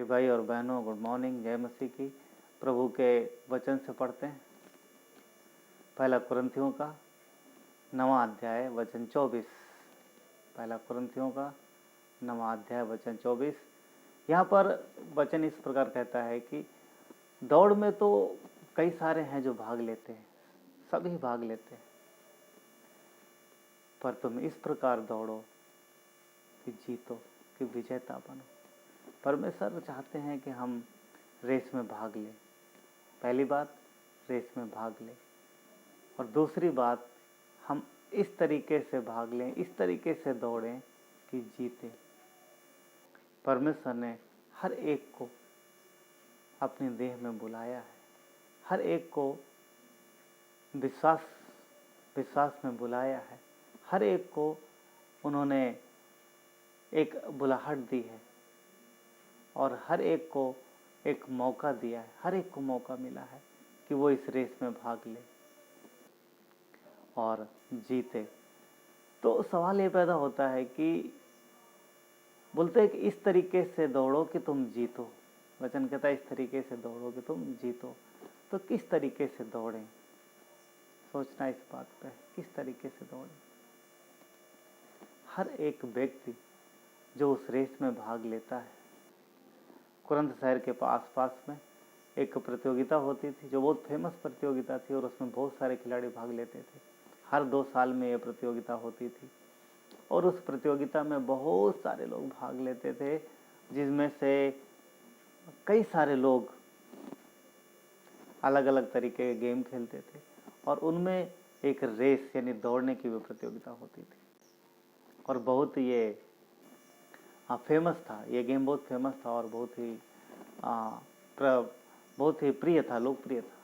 भाई और बहनों, गुड मॉर्निंग। जय मसीह की। प्रभु के वचन से पढ़ते हैं। पहला कुरिन्थियों का 9वां अध्याय वचन 24। पहला कुरिन्थियों का 9वां अध्याय वचन 24। यहाँ पर वचन इस प्रकार कहता है कि दौड़ में तो कई सारे हैं जो भाग लेते हैं, सभी भाग लेते हैं, पर तुम इस प्रकार दौड़ो कि जीतो, कि विजेता बनो। परमेश्वर चाहते हैं कि हम रेस में भाग लें। पहली बात, रेस में भाग लें, और दूसरी बात, हम इस तरीके से भाग लें, इस तरीके से दौड़ें कि जीतें। परमेश्वर ने हर एक को अपनी देह में बुलाया है, हर एक को विश्वास में बुलाया है, हर एक को उन्होंने एक बुलाहट दी है और हर एक को एक मौका दिया है, हर एक को मौका मिला है कि वो इस रेस में भाग ले और जीते। तो सवाल ये पैदा होता है कि बोलते हैं कि इस तरीके से दौड़ो कि तुम जीतो। वचन कहता है इस तरीके से दौड़ो कि तुम जीतो। तो किस तरीके से दौड़ें, सोचना इस बात पे, किस तरीके से दौड़ें। हर एक व्यक्ति जो उस रेस में भाग लेता है, कुरिन्थ शहर के आस-पास में एक प्रतियोगिता होती थी जो बहुत फेमस प्रतियोगिता थी और उसमें बहुत सारे खिलाड़ी भाग लेते थे। हर 2 साल में ये प्रतियोगिता होती थी और उस प्रतियोगिता में बहुत सारे लोग भाग लेते थे, जिसमें से कई सारे लोग अलग अलग तरीके के गेम खेलते थे और उनमें एक रेस यानी दौड़ने की भी प्रतियोगिता होती थी और बहुत ये फेमस था। ये गेम बहुत फेमस था और बहुत ही प्रिय था, लोकप्रिय था।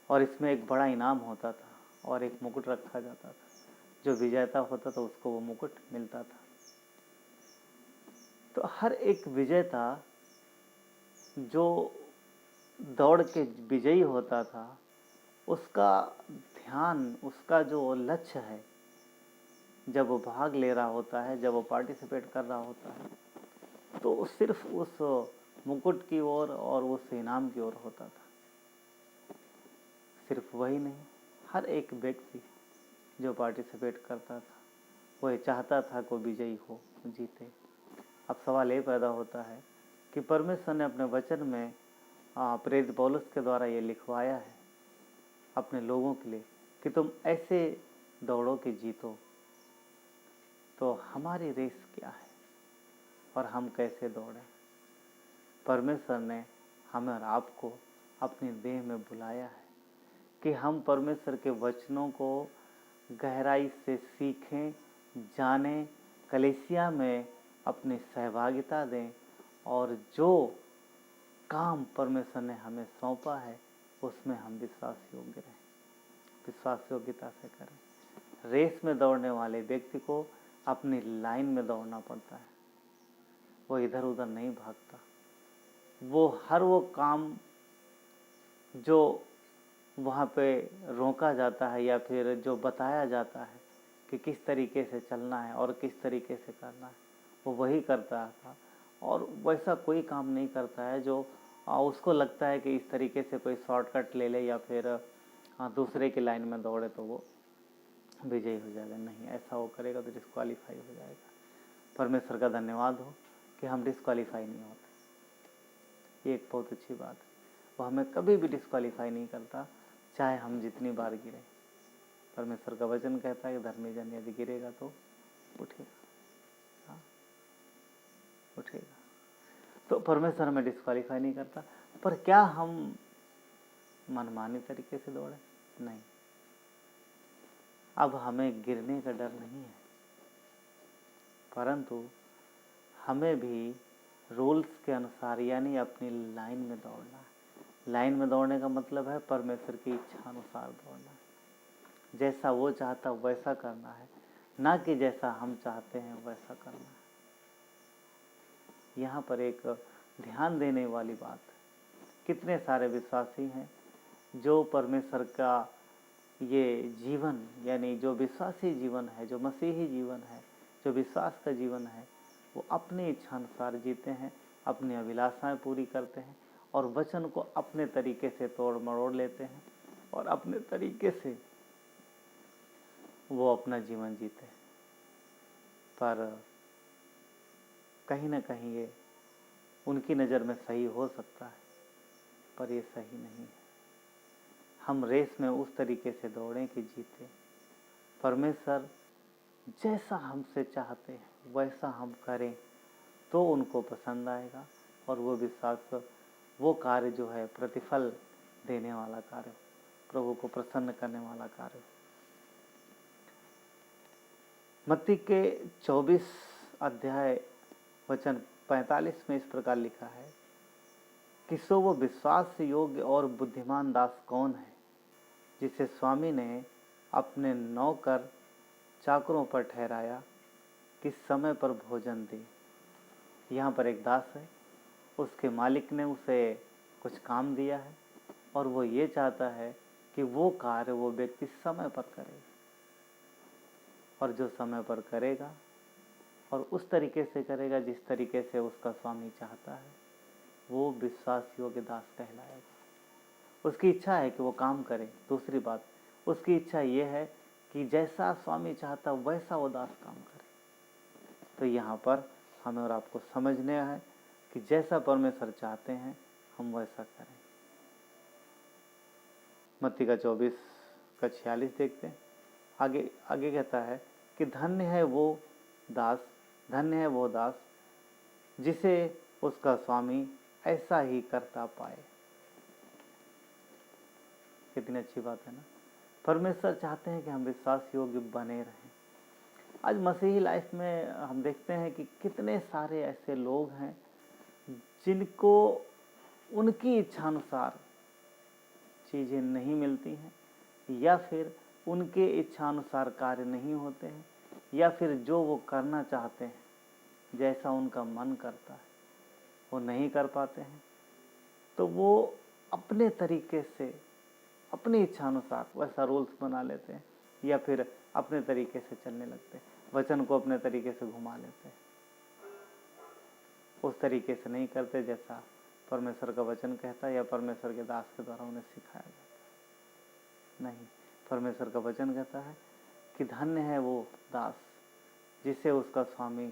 और इसमें एक बड़ा इनाम होता था और एक मुकुट रखा जाता था। जो विजेता होता था उसको वो मुकुट मिलता था। तो हर एक विजेता जो दौड़ के विजयी होता था, उसका ध्यान, उसका जो लक्ष्य है, जब वो भाग ले रहा होता है, जब वो पार्टिसिपेट कर रहा होता है, तो सिर्फ उस मुकुट की ओर और उस इनाम की ओर होता था। सिर्फ वही नहीं, हर एक व्यक्ति जो पार्टिसिपेट करता था वो ये चाहता था कि विजयी हो, जीते। अब सवाल ये पैदा होता है कि परमेश्वर ने अपने वचन में प्रेरित पौलुस के द्वारा ये लिखवाया है अपने लोगों के लिए कि तुम ऐसे दौड़ो कि जीतो। तो हमारी रेस क्या है और हम कैसे दौड़ें? परमेश्वर ने हमें और आपको अपनी देह में बुलाया है कि हम परमेश्वर के वचनों को गहराई से सीखें, जानें, कलीसिया में अपनी सहभागिता दें और जो काम परमेश्वर ने हमें सौंपा है उसमें हम विश्वास योग्य रहें, विश्वास योग्यता से करें। रेस में दौड़ने वाले व्यक्ति को अपनी लाइन में दौड़ना पड़ता है। वो इधर उधर नहीं भागता। वो हर वो काम जो वहाँ पे रोका जाता है या फिर जो बताया जाता है कि किस तरीके से चलना है और किस तरीके से करना है, वो वही करता था। और वैसा कोई काम नहीं करता है जो उसको लगता है कि इस तरीके से कोई शॉर्टकट ले ले या फिर दूसरे की लाइन में दौड़े तो वो विजयी हो जाएगा। नहीं, ऐसा वो करेगा तो डिस्क्वालीफाई हो जाएगा। परमेश्वर का धन्यवाद हो कि हम डिस्क्वालीफाई नहीं होते। ये एक बहुत अच्छी बात है। वो हमें कभी भी डिस्क्वालीफाई नहीं करता, चाहे हम जितनी बार गिरें। परमेश्वर का वचन कहता है कि धर्मी जन यदि गिरेगा तो उठेगा, उठेगा। तो परमेश्वर हमें डिस्क्वालीफाई नहीं करता। पर क्या हम मनमानी तरीके से दौड़े? नहीं। अब हमें गिरने का डर नहीं है, परंतु हमें भी रूल्स के अनुसार यानी अपनी लाइन में दौड़ना है। लाइन में दौड़ने का मतलब है परमेश्वर की इच्छा अनुसार दौड़ना है। जैसा वो चाहता वैसा करना है, ना कि जैसा हम चाहते हैं वैसा करना है। यहाँ पर एक ध्यान देने वाली बात, कितने सारे विश्वासी हैं जो परमेश्वर का ये जीवन यानी जो विश्वासी जीवन है, जो मसीही जीवन है, जो विश्वास का जीवन है, वो अपनी इच्छा अनुसार जीते हैं अपनी अभिलाषाएं पूरी करते हैं और वचन को अपने तरीके से तोड़ मरोड़ लेते हैं और अपने तरीके से वो अपना जीवन जीते हैं। पर कहीं ना कहीं ये उनकी नज़र में सही हो सकता है, पर ये सही नहीं है। हम रेस में उस तरीके से दौड़ें कि जीते। परमेश्वर जैसा हमसे चाहते हैं वैसा हम करें तो उनको पसंद आएगा और वो विश्वास, वो कार्य जो है प्रतिफल देने वाला कार्य, प्रभु को प्रसन्न करने वाला कार्य। मत्ती के 24 अध्याय वचन 45 में इस प्रकार लिखा है कि सो वो विश्वास योग्य और बुद्धिमान दास कौन है जिसे स्वामी ने अपने नौकर चाकरों पर ठहराया कि समय पर भोजन दे। यहाँ पर एक दास है, उसके मालिक ने उसे कुछ काम दिया है और वो ये चाहता है कि वो कार्य वो व्यक्ति समय पर करेगा, और जो समय पर करेगा और उस तरीके से करेगा जिस तरीके से उसका स्वामी चाहता है, वो विश्वास योग्य दास कहलाएगा। उसकी इच्छा है कि वो काम करे। दूसरी बात, उसकी इच्छा ये है कि जैसा स्वामी चाहता वैसा वो दास काम करे। तो यहाँ पर हमें और आपको समझने है कि जैसा परमेश्वर चाहते हैं हम वैसा करें। मत्ती का 24 का 46 देखते हैं। आगे कहता है कि धन्य है वो दास जिसे उसका स्वामी ऐसा ही करता पाए। कितनी अच्छी बात है ना। परमेश्वर चाहते हैं कि हम विश्वास योग्य बने रहें। आज मसीही लाइफ में हम देखते हैं कि कितने सारे ऐसे लोग हैं जिनको उनकी इच्छानुसार चीज़ें नहीं मिलती हैं, या फिर उनके इच्छानुसार कार्य नहीं होते हैं, या फिर जो वो करना चाहते हैं जैसा उनका मन करता है वो नहीं कर पाते हैं। तो वो अपने तरीके से अपनी इच्छानुसार वैसा रूल्स बना लेते हैं या फिर अपने तरीके से चलने लगते हैं, वचन को अपने तरीके से घुमा लेते हैं, उस तरीके से नहीं करते जैसा परमेश्वर का वचन कहता है या परमेश्वर के दास के द्वारा उन्हें सिखाया जाता है। नहीं, परमेश्वर का वचन कहता है कि धन्य है वो दास जिसे उसका स्वामी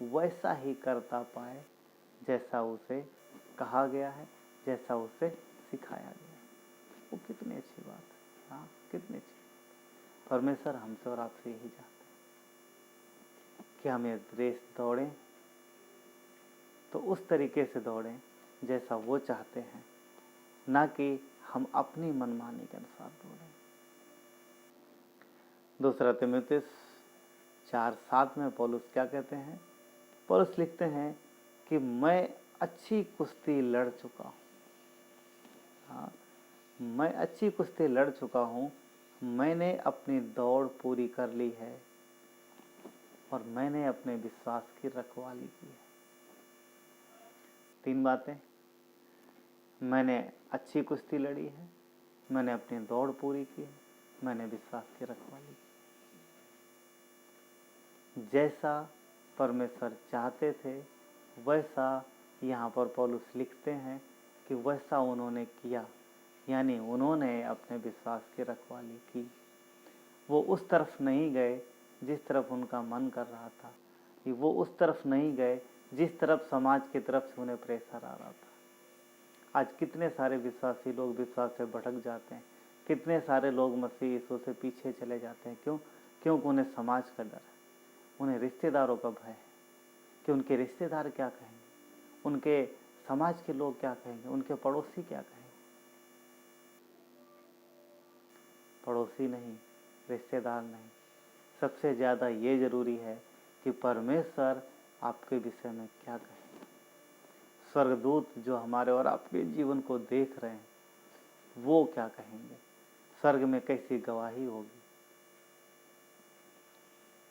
वैसा ही करता पाए जैसा उसे कहा गया है, जैसा उसे सिखाया गया है। वो कितनी अच्छी बात है। हाँ, कितनी अच्छी। परमेश्वर हमसे और आपसे यही चाहते हैं कि हम ये रेस दौड़ें तो उस तरीके से दौड़ें जैसा वो चाहते हैं, ना कि हम अपनी मनमानी के अनुसार दौड़ें। दूसरा तीमुथियुस 4:7 में पौलुस क्या कहते हैं? पौलुस लिखते हैं कि मैं अच्छी कुश्ती लड़ चुका हूँ। हाँ, मैं अच्छी कुश्ती लड़ चुका हूँ, मैंने अपनी दौड़ पूरी कर ली है और मैंने अपने विश्वास की रखवाली की है। 3 बातें। मैंने अच्छी कुश्ती लड़ी है, मैंने अपनी दौड़ पूरी की है, मैंने विश्वास की रखवाली की। जैसा परमेश्वर चाहते थे वैसा यहाँ पर पौलुस लिखते हैं कि वैसा उन्होंने किया, यानी उन्होंने अपने विश्वास की रखवाली की। वो उस तरफ नहीं गए जिस तरफ उनका मन कर रहा था, वो उस तरफ नहीं गए जिस तरफ समाज की तरफ से उन्हें प्रेशर आ रहा था। आज कितने सारे विश्वासी लोग विश्वास से भटक जाते हैं, कितने सारे लोग मसीह यीशु से पीछे चले जाते हैं। क्योंकि उन्हें समाज का डर है, उन्हें रिश्तेदारों का भय है कि उनके रिश्तेदार क्या कहेंगे, उनके समाज के लोग क्या कहेंगे, उनके पड़ोसी क्या कहेंगे। पड़ोसी नहीं, रिश्तेदार नहीं, सबसे ज़्यादा ये ज़रूरी है कि परमेश्वर आपके विषय में क्या कहे। स्वर्गदूत जो हमारे और आपके जीवन को देख रहे हैं वो क्या कहेंगे, स्वर्ग में कैसी गवाही होगी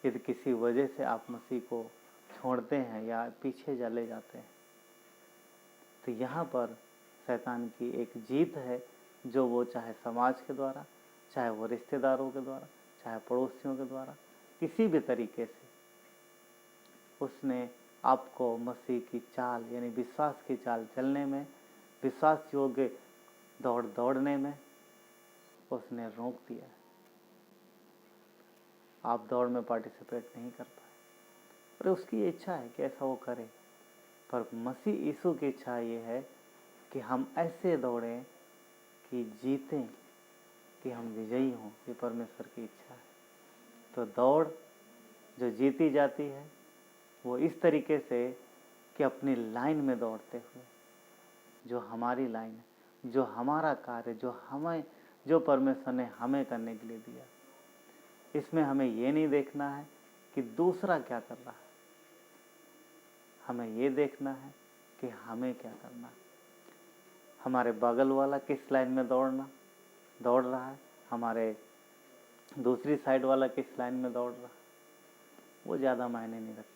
यदि किसी वजह से आप मसीह को छोड़ते हैं या पीछे चले जाते हैं। तो यहाँ पर शैतान की एक जीत है जो वो चाहे समाज के द्वारा, चाहे वो रिश्तेदारों के द्वारा, चाहे पड़ोसियों के द्वारा, किसी भी तरीके से उसने आपको मसीह की चाल यानी विश्वास की चाल चलने में, विश्वास योग्य दौड़ दौड़ने में उसने रोक दिया। आप दौड़ में पार्टिसिपेट नहीं कर पाए, पर उसकी इच्छा है कि ऐसा वो करे। पर मसीह यीशु की इच्छा ये है कि हम ऐसे दौड़ें कि जीतें, कि हम विजयी हों। ये परमेश्वर की इच्छा है। तो दौड़ जो जीती जाती है वो इस तरीके से कि अपनी लाइन में दौड़ते हुए, जो हमारी लाइन है, जो हमारा कार्य, जो परमेश्वर ने हमें करने के लिए दिया, इसमें हमें ये नहीं देखना है कि दूसरा क्या कर रहा है, हमें ये देखना है कि हमें क्या करना है। हमारे बगल वाला किस लाइन में दौड़ रहा है, हमारे दूसरी साइड वाला किस लाइन में दौड़ रहा है, वो ज़्यादा मायने नहीं रखता।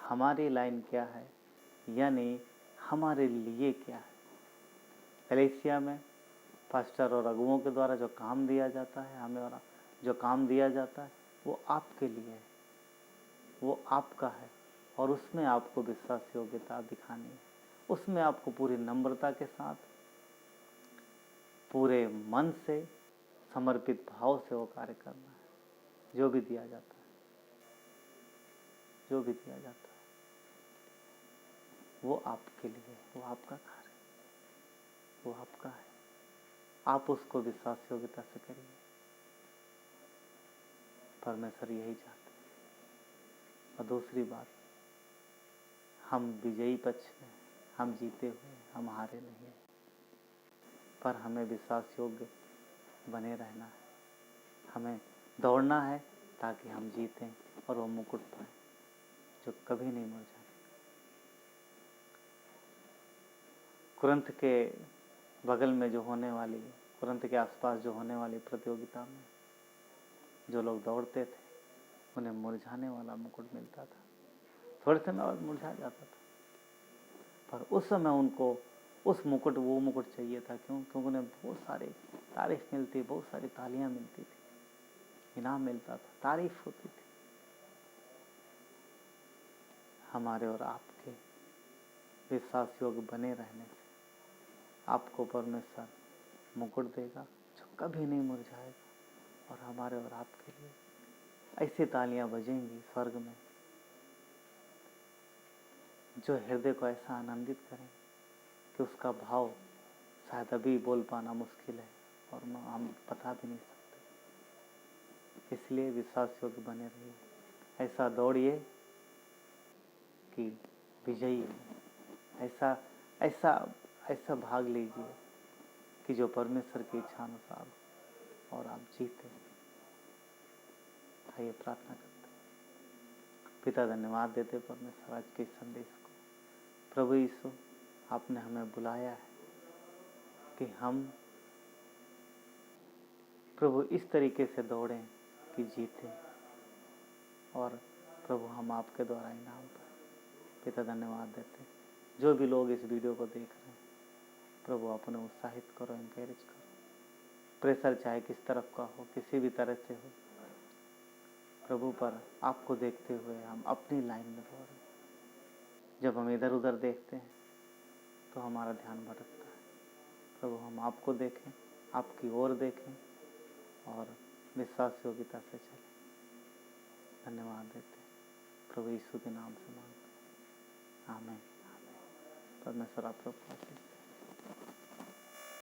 हमारी लाइन क्या है, यानी हमारे लिए क्या है। कलीसिया में पास्टर और अगुओं के द्वारा जो काम दिया जाता है हमें, और जो काम दिया जाता है वो आपके लिए है, वो आपका है, और उसमें आपको विश्वास योग्यता दिखानी है। उसमें आपको पूरी नम्रता के साथ, पूरे मन से, समर्पित भाव से वो कार्य करना है। जो भी दिया जाता है, जो भी दिया जाता है वो आपके लिए है, वो आपका कार्य है, वो आपका है। आप उसको विश्वास योग्यता से करिए। परमेश्वर यही चाहते हैं। और दूसरी बात, हम विजयी पक्ष में, हम जीते हुए, हम हारे नहीं हैं, पर हमें विश्वास योग्य बने रहना है। हमें दौड़ना है ताकि हम जीतें और वो मुकुट पाएं जो कभी नहीं मुरझाए। कुरंथ के बगल में जो होने वाली, कुरंथ के आसपास जो होने वाली प्रतियोगिता में जो लोग दौड़ते थे उन्हें मुरझाने वाला मुकुट मिलता था। थोड़े समय बाद मुरझा जाता था, पर उस समय उनको वो मुकुट चाहिए था। क्योंकि उन्हें बहुत सारे तारीफ मिलती, बहुत सारी तालियां मिलती थी, इनाम मिलता था, तारीफ होती थी। हमारे और आपके विश्वास योग्य बने रहने से आपको परमेश्वर मुकुट देगा जो कभी नहीं मुरझाएगा। और हमारे और आपके लिए ऐसी तालियां बजेंगी स्वर्ग में जो हृदय को ऐसा आनंदित करें कि उसका भाव शायद अभी बोल पाना मुश्किल है और हम बता भी नहीं सकते। इसलिए विश्वास योग्य बने रहिए, ऐसा दौड़िए कि विजयी हो। ऐसा भाग लीजिए कि जो परमेश्वर की इच्छा अनुसार हो और आप जीते। आइए प्रार्थना करते हैं। पिता, धन्यवाद देते परमेश्वर आज के इस संदेश को। प्रभु यीशु, आपने हमें बुलाया है कि हम प्रभु इस तरीके से दौड़ें कि जीतें, और प्रभु हम आपके द्वारा इनाम पाएं। पिता, धन्यवाद देते। जो भी लोग इस वीडियो को देख रहे हैं प्रभु, अपने उत्साहित करो, एनकरेज करो। प्रेशर चाहे किस तरफ का हो, किसी भी तरह से हो प्रभु, पर आपको देखते हुए हम अपनी लाइन में दौड़ें। जब हम इधर उधर देखते हैं तो हमारा ध्यान भटकता है। प्रभु, हम आपको देखें, आपकी ओर देखें और विश्वास योग्यता से चलें। धन्यवाद देते प्रभु यीशु के नाम से मांगते, आमीन। परमेश्वर आप लोग